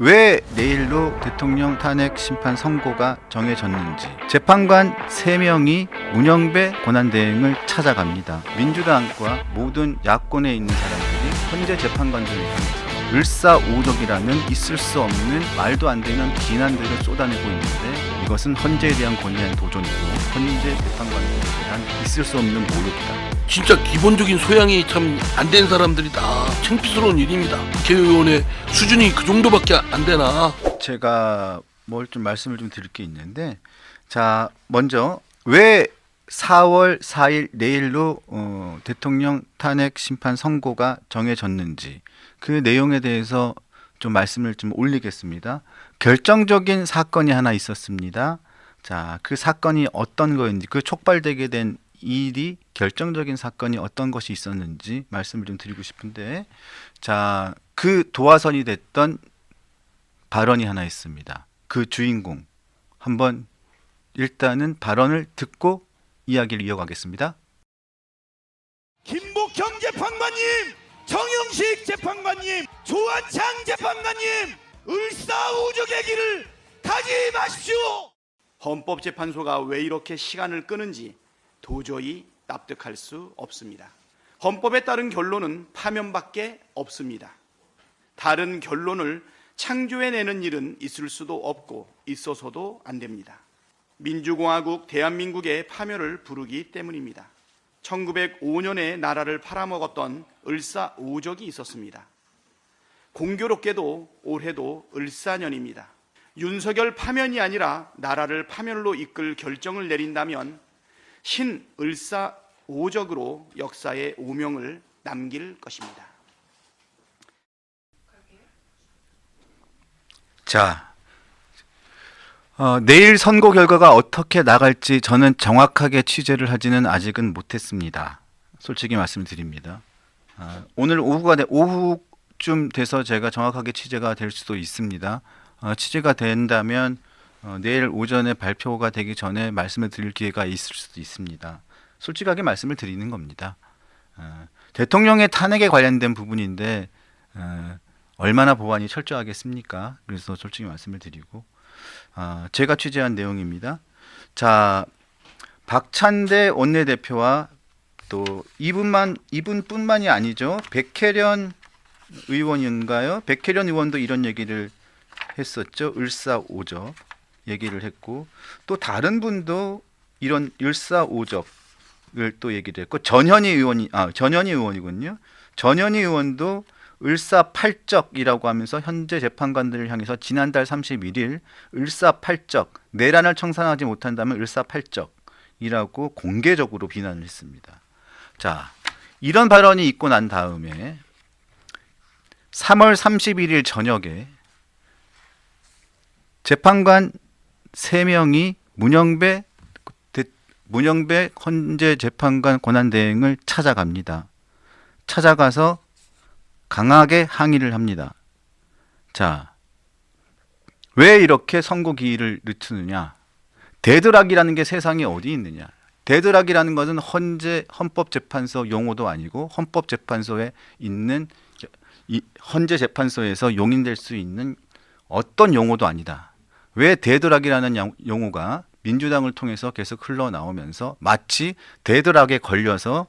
왜 내일로 대통령 탄핵 심판 선고가 정해졌는지 재판관 3명이 문영배 권한대행을 찾아갑니다. 민주당과 모든 야권에 있는 사람들이 현재 재판관들을 향해서 을사오적이라는 있을 수 없는 말도 안 되는 비난들을 쏟아내고 있는데 이것은 헌재에 대한 권위한 도전이고 현재 재판관들에 대한 있을 수 없는 모욕이다. 진짜 기본적인 소양이 참 안 된 사람들이 다 창피스러운 일입니다. 국회의원의 수준이 그 정도밖에 안 되나? 제가 뭘 좀 말씀을 좀 드릴 게 있는데, 자 먼저 왜 4월 4일 내일로 대통령 탄핵 심판 선고가 정해졌는지 그 내용에 대해서 좀 말씀을 좀 올리겠습니다. 결정적인 사건이 하나 있었습니다. 자, 그 사건이 어떤 거인지, 그 촉발되게 된 일이 결정적인 사건이 어떤 것이 있었는지 말씀을 좀 드리고 싶은데, 자, 그 도화선이 됐던 발언이 하나 있습니다. 그 주인공 한번 일단은 발언을 듣고 이야기를 이어가겠습니다. 김복형 재판관님, 정영식 재판관님, 조한창 재판관님, 을사오적의 길을 가지 마십시오. 헌법재판소가 왜 이렇게 시간을 끄는지 도저히 납득할 수 없습니다. 헌법에 따른 결론은 파면밖에 없습니다. 다른 결론을 창조해내는 일은 있을 수도 없고 있어서도 안 됩니다. 민주공화국 대한민국의 파멸을 부르기 때문입니다. 1905년에 나라를 팔아먹었던 을사오적이 있었습니다. 공교롭게도 올해도 을사년입니다. 윤석열 파면이 아니라 나라를 파멸로 이끌 결정을 내린다면 신을사오적으로 역사의 오명을 남길 것입니다. 자, 내일 선고 결과가 어떻게 나갈지 저는 정확하게 취재를 하지는 아직은 못했습니다. 솔직히 말씀드립니다. 오늘 오후쯤 돼서 제가 정확하게 취재가 될 수도 있습니다. 취재가 된다면 내일 오전에 발표가 되기 전에 말씀을 드릴 기회가 있을 수도 있습니다. 솔직하게 말씀을 드리는 겁니다. 대통령의 탄핵에 관련된 부분인데 얼마나 보안이 철저하겠습니까? 그래서 솔직히 말씀을 드리고, 제가 취재한 내용입니다. 자, 박찬대 원내대표와 또 이분뿐만이 아니죠. 백혜련 의원인가요? 백혜련 의원도 이런 얘기를 했었죠. 을사오적 얘기를 했고, 또 다른 분도 이런 을사오적을 또 얘기를 했고, 전현희 의원이군요. 전현희 의원도 을사팔적이라고 하면서 현재 재판관들을 향해서 지난달 31일 을사팔적, 내란을 청산하지 못한다면 을사팔적이라고 공개적으로 비난을 했습니다. 자, 이런 발언이 있고 난 다음에 3월 31일 저녁에 재판관 3명이 문영배 헌재 재판관 권한대행을 찾아갑니다. 찾아가서 강하게 항의를 합니다. 자, 왜 이렇게 선고 기일을 늦추느냐? 데드락이라는 게 세상에 어디 있느냐? 데드락이라는 것은 헌법재판소 용어도 아니고 헌법재판소에 있는 헌재 재판소에서 용인될 수 있는 어떤 용어도 아니다. 왜 데드락이라는 용어가 민주당을 통해서 계속 흘러나오면서 마치 데드락에 걸려서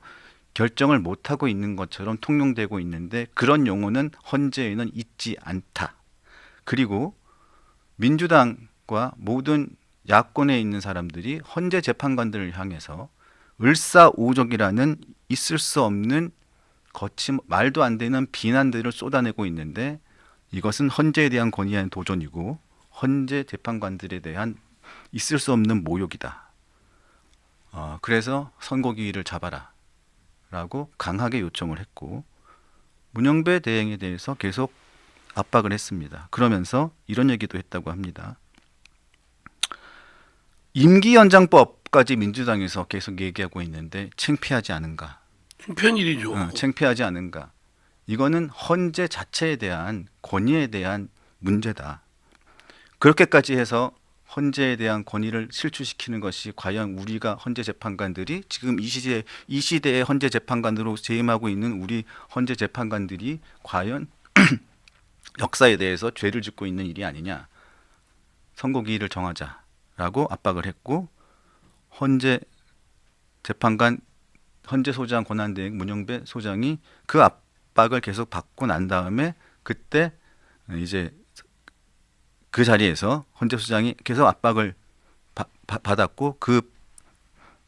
결정을 못하고 있는 것처럼 통용되고 있는데, 그런 용어는 헌재에는 있지 않다. 그리고 민주당과 모든 야권에 있는 사람들이 헌재 재판관들을 향해서 을사오적이라는 있을 수 없는 말도 안 되는 비난들을 쏟아내고 있는데, 이것은 헌재에 대한 권위한 도전이고 헌재 재판관들에 대한 있을 수 없는 모욕이다. 그래서 선고기일을 잡아라 라고 강하게 요청을 했고, 문영배 대행에 대해서 계속 압박을 했습니다. 그러면서 이런 얘기도 했다고 합니다. 임기연장법까지 민주당에서 계속 얘기하고 있는데 창피하지 않은가? 창피한 일이죠. 창피하지 않은가? 이거는 헌재 자체에 대한 권위에 대한 문제다. 그렇게까지 해서 헌재에 대한 권위를 실추시키는 것이 과연 우리가 헌재 재판관들이 지금 이 시대의 헌재 재판관으로 재임하고 있는 우리 헌재 재판관들이 과연 역사에 대해서 죄를 짓고 있는 일이 아니냐. 선고 기일을 정하자라고 압박을 했고 헌재 재판관 헌재 소장 권한대행 문영배 소장이 그 압박을 계속 받고 난 다음에 그때 이제 그 자리에서 헌재 소장이 계속 압박을 받았고 그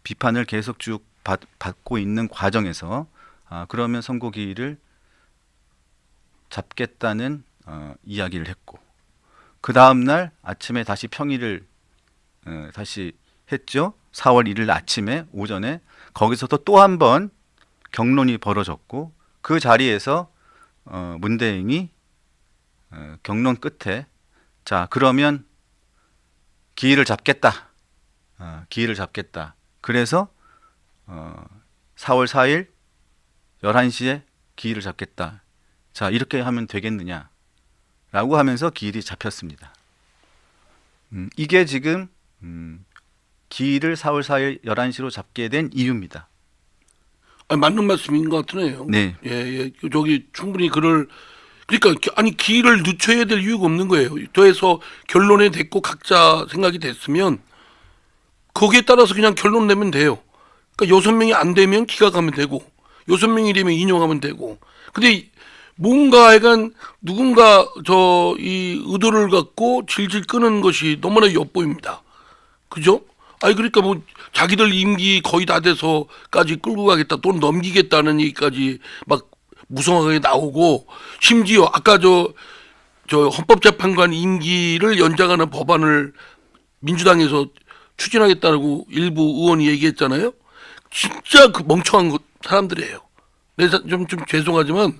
비판을 계속 쭉 받고 있는 과정에서 그러면 선고 기일을 잡겠다는 이야기를 했고 그 다음 날 아침에 다시 평일을 다시 했죠. 4월 1일 아침에 오전에 거기서도 또 한 번 경론이 벌어졌고 그 자리에서 문대행이 경론 끝에 자 그러면 기일을 잡겠다. 기일을 잡겠다. 그래서 4월 4일 11시에 기일을 잡겠다. 자 이렇게 하면 되겠느냐 라고 하면서 기일이 잡혔습니다. 이게 지금 기일을 4월 4일 11시로 잡게 된 이유입니다. 아니, 맞는 말씀인 것 같으네요. 네. 예. 저기 충분히 그러니까 아니 기일을 늦춰야 될 이유가 없는 거예요. 더해서 결론에 됐고 각자 생각이 됐으면 거기에 따라서 그냥 결론 내면 돼요. 그러니까 6명이 안 되면 기각하면 되고 6명이 되면 인용하면 되고. 근데 뭔가 약간 누군가 이 의도를 갖고 질질 끄는 것이 너무나 엿보입니다. 그죠? 아니 그러니까 뭐 자기들 임기 거의 다 돼서까지 끌고 가겠다 또는 넘기겠다는 얘기까지 막 무성하게 나오고 심지어 아까 저 헌법재판관 임기를 연장하는 법안을 민주당에서 추진하겠다고 일부 의원이 얘기했잖아요. 진짜 그 멍청한 사람들이에요. 내가 좀 죄송하지만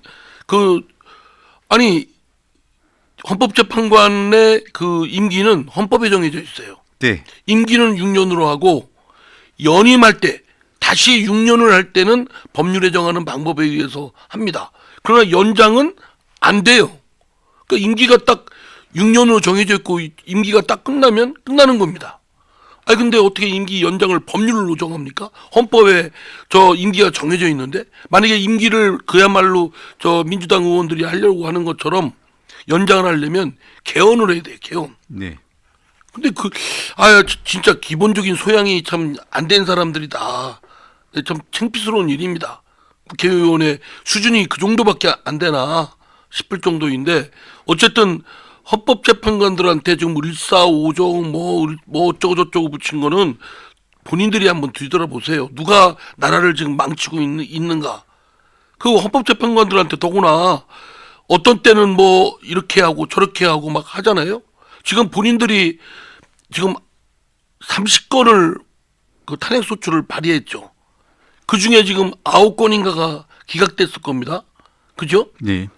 아니 헌법재판관의 그 임기는 헌법에 정해져 있어요. 네. 임기는 6년으로 하고 연임할 때 다시 6년을 할 때는 법률에 정하는 방법에 의해서 합니다. 그러나 연장은 안 돼요. 그러니까 임기가 딱 6년으로 정해져 있고 임기가 딱 끝나면 끝나는 겁니다. 아니 근데 어떻게 임기 연장을 법률로 정합니까? 헌법에 임기가 정해져 있는데 만약에 임기를 그야말로 민주당 의원들이 하려고 하는 것처럼 연장을 하려면 개헌을 해야 돼요. 개헌. 네. 근데 진짜 기본적인 소양이 참 안 된 사람들이다. 참 창피스러운 일입니다. 국회의원의 수준이 그 정도밖에 안 되나 싶을 정도인데 어쨌든 헌법재판관들한테 지금 일사오정 뭐 어쩌고 저쩌고 붙인 거는 본인들이 한번 뒤돌아보세요. 누가 나라를 지금 망치고 있는가. 그 헌법재판관들한테 더구나 어떤 때는 뭐 이렇게 하고 저렇게 하고 막 하잖아요. 지금 본인들이 지금 30건을 그 탄핵소추를 발의했죠. 그 중에 지금 9건인가가 기각됐을 겁니다. 그죠? 네.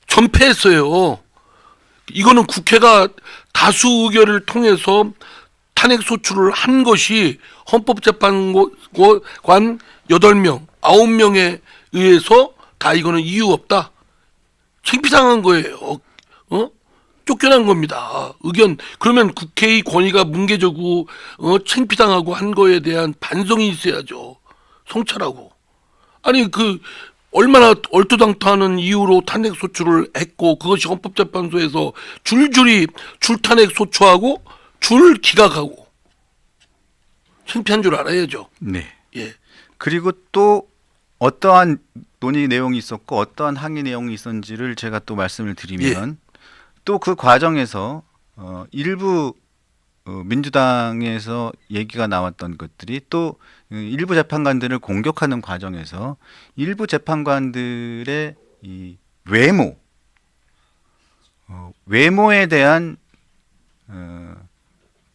전패했어요. 이거는 국회가 다수 의결을 통해서 탄핵소추를 한 것이 헌법재판관 8명, 9명에 의해서 다 이거는 이유 없다. 창피당한 거예요. 쫓겨난 겁니다. 그러면 국회의 권위가 뭉개지고 창피당하고 한 거에 대한 반성이 있어야죠. 성찰하고. 아니 얼마나 얼토당토하는 이유로 탄핵 소추를 했고 그것이 헌법재판소에서 줄줄이 줄탄핵 소추하고 줄 기각하고 창피한 줄 알아야죠. 네. 예. 그리고 또 어떠한 논의 내용이 있었고 어떠한 항의 내용이 있었는지를 제가 또 말씀을 드리면 또 그 과정에서 일부 민주당에서 얘기가 나왔던 것들이 또 일부 재판관들을 공격하는 과정에서 일부 재판관들의 이 외모에 대한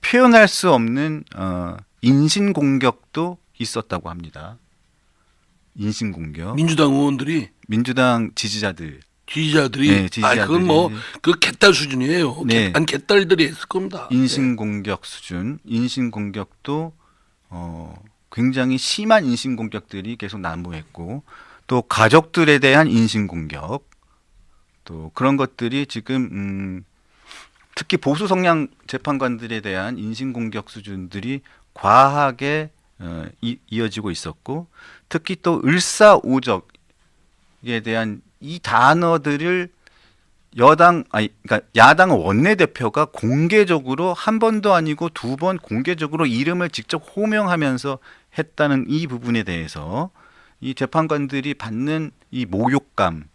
표현할 수 없는 인신 공격도 있었다고 합니다. 인신 공격. 민주당 의원들이 민주당 지지자들이 네, 그건 뭐 그 개딸 수준이에요. 네. 개딸들이 했을 겁니다. 인신 공격 수준, 인신 공격도 굉장히 심한 인신 공격들이 계속 난무했고 또 가족들에 대한 인신 공격 또 그런 것들이 지금 특히 보수 성향 재판관들에 대한 인신 공격 수준들이 과하게 이어지고 있었고 특히 또 을사오적에 대한 이 단어들을 그러니까 야당 원내대표가 공개적으로 한 번도 아니고 두 번 공개적으로 이름을 직접 호명하면서 했다는 이 부분에 대해서 이 재판관들이 받는 이 모욕감에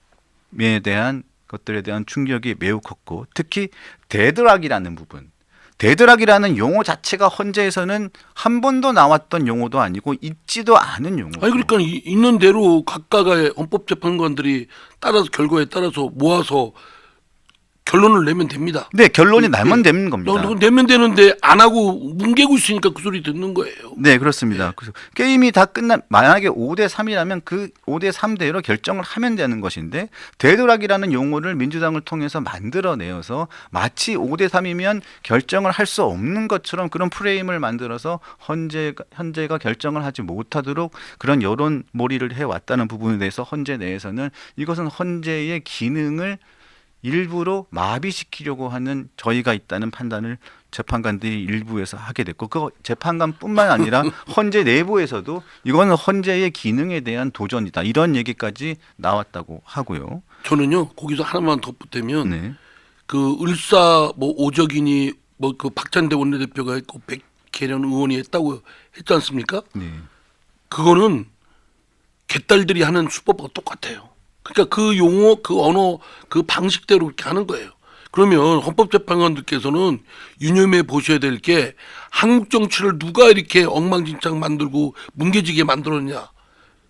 대한 것들에 대한 충격이 매우 컸고, 특히 대드락이라는 부분. 대드락이라는 용어 자체가 헌재에서는 한 번도 나왔던 용어도 아니고 있지도 않은 용어고. 아니 그러니까 있는 대로 각각의 헌법재판관들이 따라서 결과에 따라서 모아서 결론을 내면 됩니다. 네, 결론이 나면 되는 겁니다. 내면 되는데 안 하고 뭉개고 있으니까 그 소리 듣는 거예요. 네, 그렇습니다. 그래서 게임이 다 만약에 5대 3이라면 그 5대 3대로 결정을 하면 되는 것인데, 대도락이라는 용어를 민주당을 통해서 만들어내어서 마치 5대 3이면 결정을 할 수 없는 것처럼 그런 프레임을 만들어서 헌재가 결정을 하지 못하도록 그런 여론몰이를 해왔다는 부분에 대해서 헌재 내에서는 이것은 헌재의 기능을 일부러 마비시키려고 하는 저희가 있다는 판단을 재판관들이 일부에서 하게 됐고, 그 재판관뿐만 아니라 헌재 내부에서도 이거는 헌재의 기능에 대한 도전이다, 이런 얘기까지 나왔다고 하고요. 저는요 거기서 하나만 덧붙이면 네. 그 을사 뭐 오적이니 뭐 그 박찬대 원내대표가 했고 백혜련 의원이 했다고 했지 않습니까? 네. 그거는 개딸들이 하는 수법과 똑같아요. 그러니까 그 용어, 그 언어, 그 방식대로 이렇게 하는 거예요. 그러면 헌법재판관들께서는 유념해 보셔야 될 게, 한국 정치를 누가 이렇게 엉망진창 만들고 뭉개지게 만들었냐.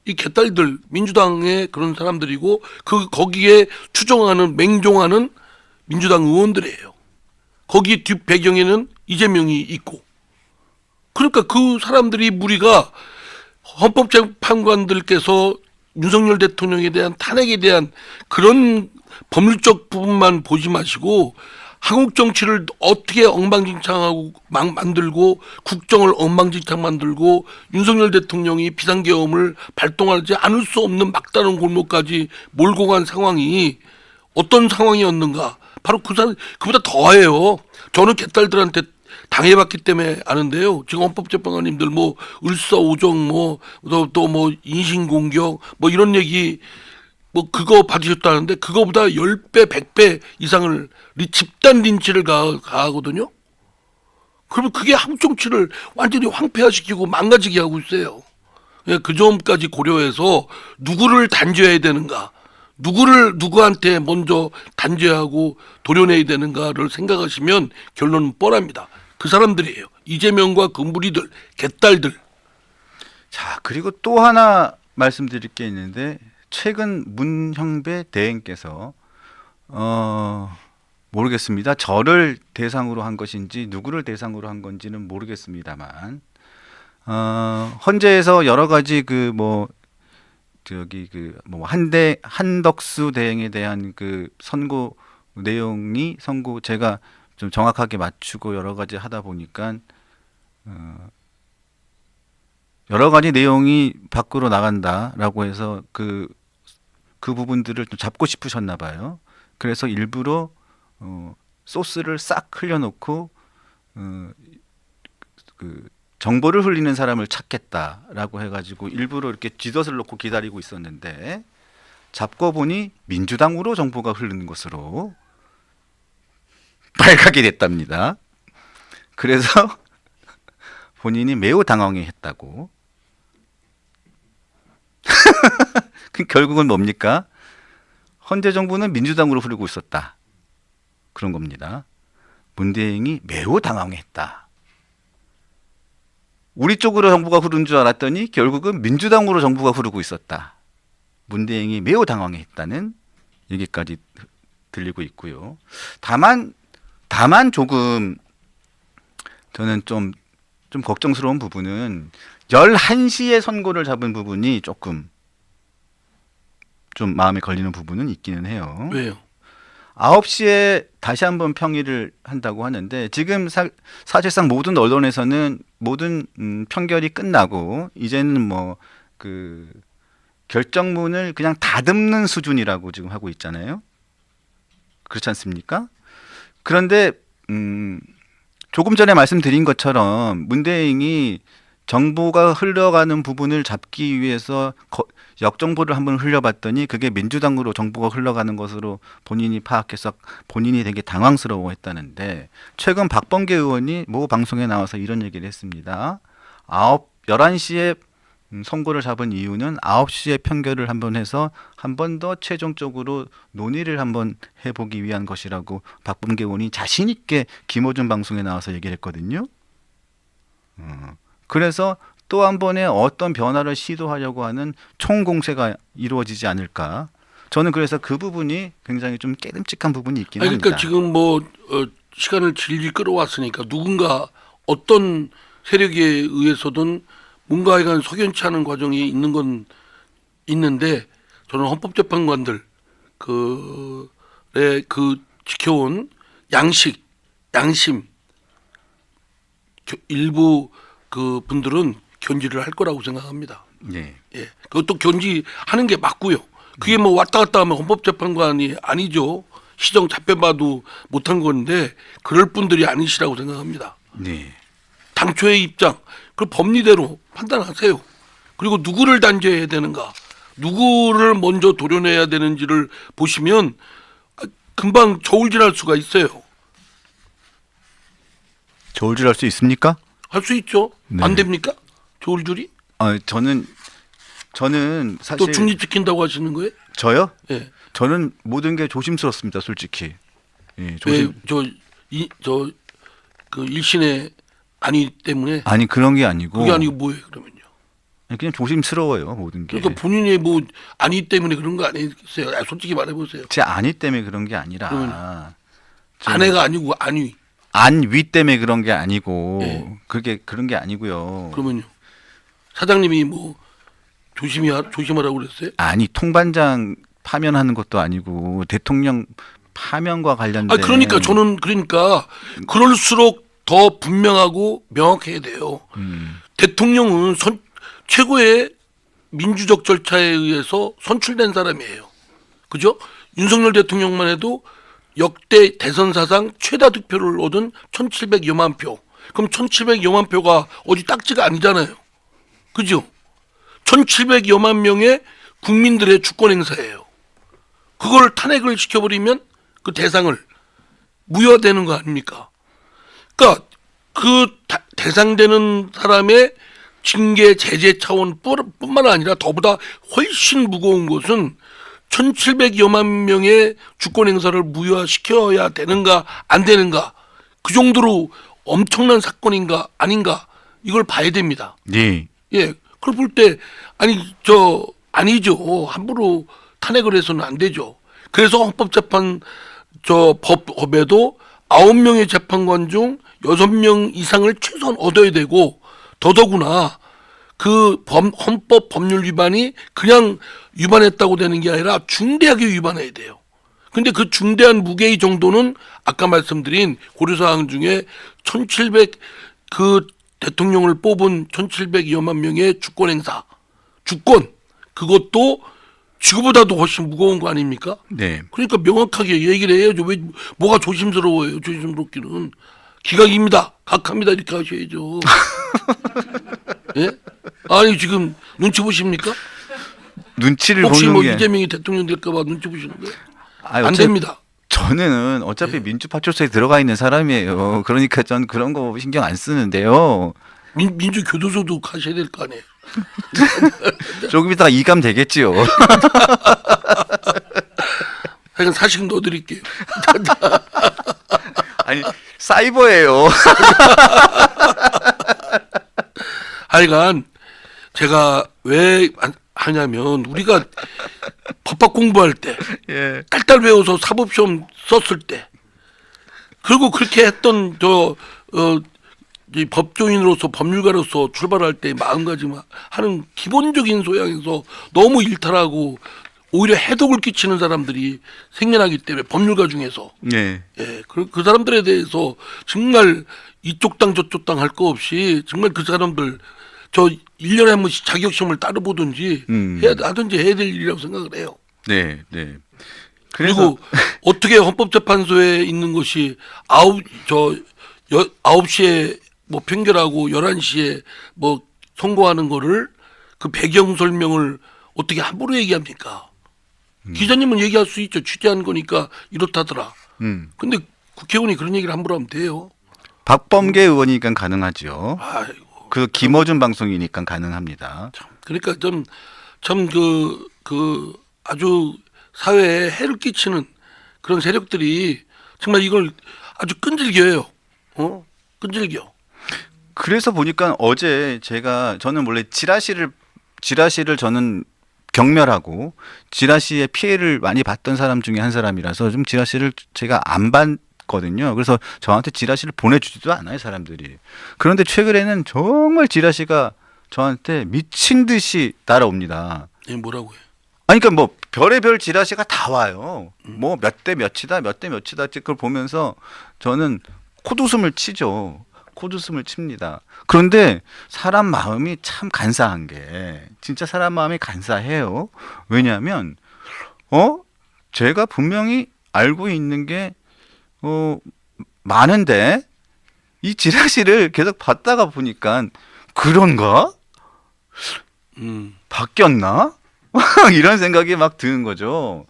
이 개딸들, 민주당의 그런 사람들이고, 거기에 추종하는, 맹종하는 민주당 의원들이에요. 거기 뒷 배경에는 이재명이 있고. 그러니까 그 사람들이 무리가 헌법재판관들께서 윤석열 대통령에 대한 탄핵에 대한 그런 법률적 부분만 보지 마시고, 한국 정치를 어떻게 엉망진창하고 만들고 국정을 엉망진창 만들고 윤석열 대통령이 비상계엄을 발동하지 않을 수 없는 막다른 골목까지 몰고 간 상황이 어떤 상황이었는가. 바로 그보다 더해요. 저는 개딸들한테 당해봤기 때문에 아는데요. 지금 헌법재판관님들 뭐 을사오적 또 뭐 인신공격 뭐 이런 얘기 뭐 그거 받으셨다는데, 그거보다 10배 100배 이상을 집단 린치를 가하거든요. 그러면 그게 한국 정치를 완전히 황폐화시키고 망가지게 하고 있어요. 그 점까지 고려해서 누구를 단죄해야 되는가, 누구한테 먼저 단죄하고 도려내야 되는가를 생각하시면 결론은 뻔합니다. 그 사람들이에요. 이재명과 그 무리들, 개딸들. 자, 그리고 또 하나 말씀드릴 게 있는데, 최근 문형배 대행께서 모르겠습니다. 저를 대상으로 한 것인지 누구를 대상으로 한 건지는 모르겠습니다만, 헌재에서 여러 가지 한덕수 대행에 대한 그 선고 내용이 제가 좀 정확하게 맞추고 여러 가지 하다 보니까 여러 가지 내용이 밖으로 나간다라고 해서 그 부분들을 좀 잡고 싶으셨나 봐요. 그래서 일부러 소스를 싹 흘려놓고 그 정보를 흘리는 사람을 찾겠다라고 해가지고 일부러 이렇게 쥐덫을 놓고 기다리고 있었는데, 잡고 보니 민주당으로 정보가 흐르는 것으로 발각이 됐답니다. 그래서 본인이 매우 당황해했다고. 결국은 뭡니까? 헌재 정부는 민주당으로 흐르고 있었다, 그런 겁니다. 문대행이 매우 당황했다. 우리 쪽으로 정부가 흐른 줄 알았더니 결국은 민주당으로 정부가 흐르고 있었다. 문대행이 매우 당황했다는 얘기까지 들리고 있고요. 다만 조금 저는 좀 걱정스러운 부분은 11시에 선고를 잡은 부분이 조금 좀 마음에 걸리는 부분은 있기는 해요. 왜요? 9시에 다시 한번 평의를 한다고 하는데, 지금 사실상 모든 언론에서는 모든 판결이 끝나고 이제는 그 결정문을 그냥 다듬는 수준이라고 지금 하고 있잖아요. 그렇지 않습니까? 그런데 조금 전에 말씀드린 것처럼 문대행이 정보가 흘러가는 부분을 잡기 위해서 역정보를 한번 흘려봤더니 그게 민주당으로 정보가 흘러가는 것으로 본인이 파악해서 본인이 되게 당황스러워했다는데 최근 박범계 의원이 모 방송에 나와서 이런 얘기를 했습니다. 11시에 선고를 잡은 이유는 9시에 판결을 한번 해서 한 번 더 최종적으로 논의를 한번 해보기 위한 것이라고 박범계 의원이 자신 있게 김어준 방송에 나와서 얘기를 했거든요. 그래서 또 한 번의 어떤 변화를 시도하려고 하는 총공세가 이루어지지 않을까. 저는 그래서 그 부분이 굉장히 좀 깨름직한 부분이 있긴 합니다. 그러니까 지금 뭐 시간을 질질 끌어왔으니까 누군가 어떤 세력에 의해서든 뭔가 약간 석연치 않은 과정이 있는 건 있는데 저는 헌법재판관들 그의 그 지켜온 양심 일부 그 분들은 견지를 할 거라고 생각합니다. 네. 예, 그것도 견지하는 게 맞고요. 그게 뭐 왔다 갔다 하면 헌법재판관이 아니죠. 시정 답변봐도 못한 건데 그럴 분들이 아니시라고 생각합니다. 네. 당초의 입장, 그 법리대로 판단하세요. 그리고 누구를 단죄해야 되는가, 누구를 먼저 도려내야 되는지를 보시면 금방 저울질할 수가 있어요. 저울질할 수 있습니까? 할 수 있죠. 네. 안 됩니까? 저울질이? 저는 사실 또 중립 지킨다고 하시는 거예요? 저요? 예. 저는 모든 게 조심스럽습니다, 솔직히. 예, 왜 그 일신의 아니 때문에? 아니 그런 게 아니고. 그게 아니고 뭐예요, 그러면요? 그냥 조심스러워요, 모든 게. 그러니까 본인의 뭐 아니 때문에 그런 거 아니겠어요? 솔직히 말해보세요. 제 안위 때문에 그런 게 아니라. 아내가 아니고 안위. 안위 때문에 그런 게 아니고. 예. 그게 그런 게 아니고요. 그러면요. 사장님이 뭐 조심하라고 그랬어요? 아니 통반장 파면하는 것도 아니고 대통령 파면과 관련된. 아 그러니까 저는 그럴수록 더 분명하고 명확해야 돼요. 대통령은 최고의 민주적 절차에 의해서 선출된 사람이에요. 그죠? 윤석열 대통령만 해도 역대 대선 사상 최다 득표를 얻은 1,700여만 표. 그럼 1,700여만 표가 어디 딱지가 아니잖아요. 그죠? 1,700여만 명의 국민들의 주권 행사예요. 그걸 탄핵을 시켜버리면 그 대상을 무효되는 거 아닙니까? 그러니까 그 대상되는 사람의 징계 제재 차원뿐만 아니라 더보다 훨씬 무거운 것은 1,700여만 명의 주권 행사를 무효화시켜야 되는가 안 되는가 그 정도로 엄청난 사건인가 아닌가 이걸 봐야 됩니다. 네. 예, 그걸 볼 때 아니죠. 함부로 탄핵을 해서는 안 되죠. 그래서 헌법재판 법에도 9명의 재판관 중 6명 이상을 최소한 얻어야 되고 더더구나 그 헌법 법률 위반이 그냥 위반했다고 되는 게 아니라 중대하게 위반해야 돼요. 근데 그 중대한 무게의 정도는 아까 말씀드린 고려사항 중에 1,700 그 대통령을 뽑은 1,700여만 명의 주권 행사, 그것도 지구보다도 훨씬 무거운 거 아닙니까? 네. 그러니까 명확하게 얘기를 해야죠. 왜 뭐가 조심스러워요? 조심스럽기는 기각입니다, 각합니다 이렇게 하셔야죠. 예? 아니 지금 눈치 보십니까? 눈치를 혹시 보는 뭐 게. 이재명이 대통령 될까봐 눈치 보시는 거예요? 아니, 안 됩니다. 저는 어차피 민주파출소에 들어가 있는 사람이에요. 그러니까 전 그런 거 신경 안 쓰는데요. 민주교도소도 가셔야 될 거 아니에요. 조금 이따가 이감 되겠지요. 하여간 사식 넣어드릴게요. 아니 사이버예요. 하여간 제가 왜 하냐면 우리가 법학 공부할 때 예. 딸딸 외워서 사법시험 썼을 때 그리고 그렇게 했던 이 법조인으로서 법률가로서 출발할 때 마음가짐 하는 기본적인 소양에서 너무 일탈하고 오히려 해독을 끼치는 사람들이 생겨나기 때문에 법률가 중에서 네. 예, 그 사람들에 대해서 정말 이쪽 당 저쪽 당 할 거 없이 정말 그 사람들 1년에 한 번씩 자격시험을 따로 보든지 하든지 해야 될 일이라고 생각을 해요. 네. 네. 그리고 어떻게 헌법재판소에 있는 것이 9시에 뭐 판결하고 11시에 뭐 선고하는 거를 그 배경 설명을 어떻게 함부로 얘기합니까? 기자님은 얘기할 수 있죠. 취재한 거니까 이렇다더라. 근데 국회의원이 그런 얘기를 함부로 하면 돼요. 박범계 의원이니까 가능하죠. 아이고. 그 김어준 방송이니까 가능합니다. 그러니까 참 그 아주 사회에 해를 끼치는 그런 세력들이 정말 이걸 아주 끈질겨요. 끈질겨. 그래서 보니까 어제 저는 원래 지라시를 저는 경멸하고 지라시의 피해를 많이 봤던 사람 중에 한 사람이라서 좀 지라시를 제가 안 봤거든요. 그래서 저한테 지라시를 보내주지도 않아요, 사람들이. 그런데 최근에는 정말 지라시가 저한테 미친 듯이 날아옵니다. 예, 뭐라고요? 아니, 그러니까 뭐 별의별 지라시가 다 와요. 뭐 몇 대 몇이다, 몇 대 몇이다. 그걸 보면서 저는 콧웃음을 치죠. 콧웃음을 칩니다. 그런데 사람 마음이 참 간사한 게 진짜 사람 마음이 간사해요. 왜냐하면 제가 분명히 알고 있는 게 많은데 이 지라시를 계속 봤다가 보니까 그런가? 바뀌었나? 이런 생각이 막 드는 거죠.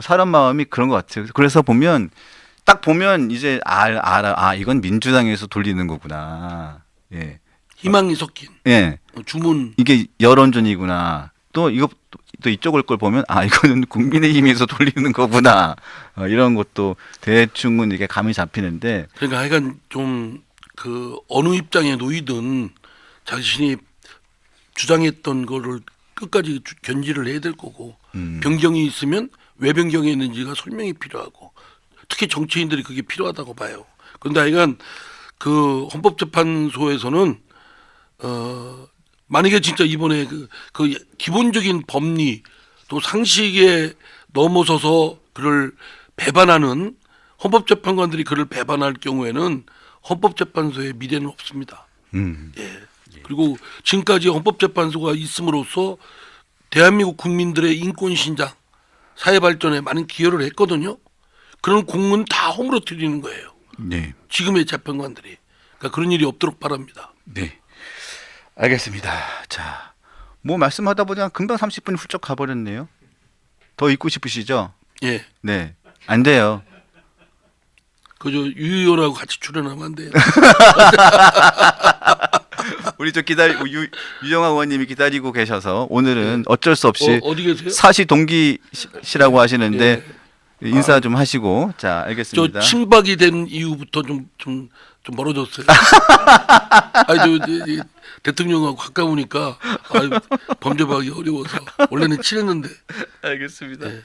사람 마음이 그런 것 같아요. 그래서 딱 보면 이제 알아. 이건 민주당에서 돌리는 거구나. 예. 희망이 섞인 예. 주문. 이게 여론전이구나. 또 이쪽을 걸 보면 이거는 국민의힘에서 돌리는 거구나. 이런 것도 대충은 이게 감이 잡히는데. 그러니까 하여간 좀 그 어느 입장에 놓이든 자신이 주장했던 거를 끝까지 견지를 해야 될 거고 변경이 있으면 왜 변경했는지가 설명이 필요하고 특히 정치인들이 그게 필요하다고 봐요. 그런데 하여간 그 헌법재판소에서는 만약에 진짜 이번에 그 기본적인 법리 또 상식에 넘어서서 그를 배반하는 헌법재판관들이 그를 배반할 경우에는 헌법재판소의 미래는 없습니다. 예. 그리고 지금까지 헌법재판소가 있음으로써 대한민국 국민들의 인권 신장, 사회 발전에 많은 기여를 했거든요. 그런 공은 다 허물어뜨리는 거예요. 네. 지금의 재판관들이. 그러니까 그런 일이 없도록 바랍니다. 네. 알겠습니다. 자, 뭐 말씀하다 보니까 금방 30분이 훌쩍 가버렸네요. 더 있고 싶으시죠? 예. 네. 안 돼요. 그저 유 의원하고 같이 출연하면 안 돼요. 우리 유영아 의원님이 기다리고 계셔서 오늘은 어쩔 수 없이 어디 계세요? 사시 동기시라고 하시는데 인사 좀 하시고. 자, 알겠습니다. 저 친박이 된 이후부터 좀 멀어졌어요. 대통령하고 가까우니까 범죄하기 어려워서 원래는 친했는데. 알겠습니다. 네.